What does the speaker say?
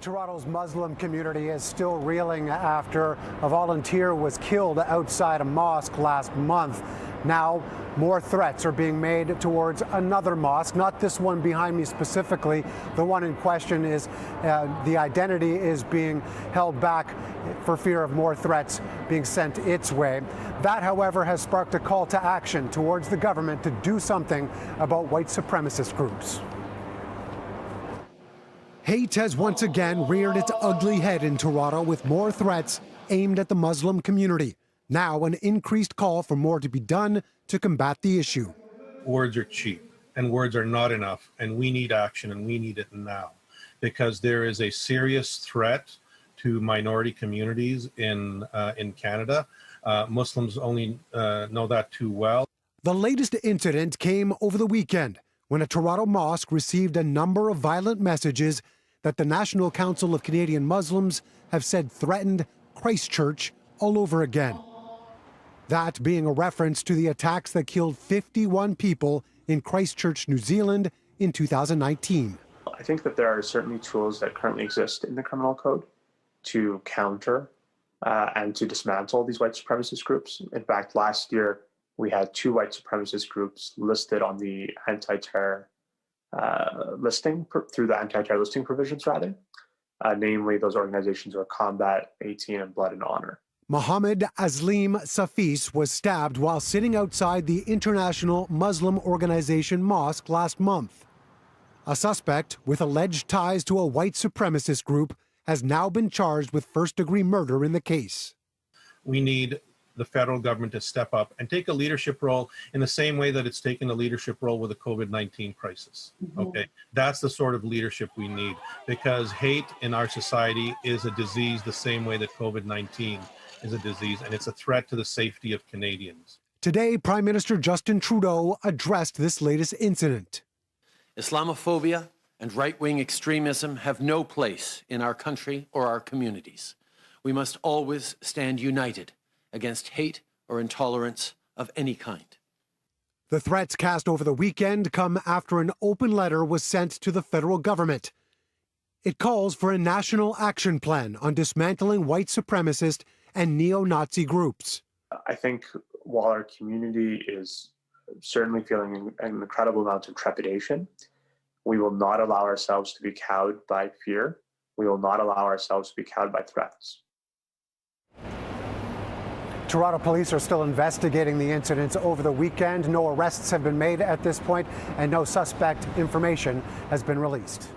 Toronto's Muslim community is still reeling after a volunteer was killed outside a mosque last month. Now, more threats are being made towards another mosque, not this one behind me specifically. The one in question is, the identity is being held back for fear of more threats being sent its way. That, however, has sparked a call to action towards the government to do something about white supremacist groups. Hate has once again reared its ugly head in Toronto with more threats aimed at the Muslim community. Now an increased call for more to be done to combat the issue. Words are cheap and words are not enough, and we need action, and we need it now, because there is a serious threat to minority communities in Canada. Muslims only know that too well. The latest incident came over the weekend when a Toronto mosque received a number of violent messages that the National Council of Canadian Muslims have said threatened Christchurch all over again. That being a reference to the attacks that killed 51 people in Christchurch, New Zealand in 2019. I think that there are certainly tools that currently exist in the criminal code to counter and to dismantle these white supremacist groups. In fact, last year, we had 2 white supremacist groups listed on the anti-terror listing, through the anti-terror listing provisions, rather. Namely, those organizations were Combat, 18, and Blood and Honor. Mohammed Aslim Safis was stabbed while sitting outside the International Muslim Organization Mosque last month. A suspect with alleged ties to a white supremacist group has now been charged with first-degree murder in the case. We need the federal government to step up and take a leadership role in the same way that it's taken a leadership role with the COVID-19 crisis. Okay, that's the sort of leadership we need, because hate in our society is a disease the same way that COVID-19 is a disease, and it's a threat to the safety of Canadians. Today, Prime Minister Justin Trudeau addressed this latest incident. Islamophobia and right-wing extremism have no place in our country or our communities. We must always stand united against hate or intolerance of any kind. The threats cast over the weekend come after an open letter was sent to the federal government. It calls for a national action plan on dismantling white supremacist and neo-Nazi groups. I think while our community is certainly feeling an incredible amount of trepidation, we will not allow ourselves to be cowed by fear. We will not allow ourselves to be cowed by threats. Toronto police are still investigating the incidents over the weekend. No arrests have been made at this point, and no suspect information has been released.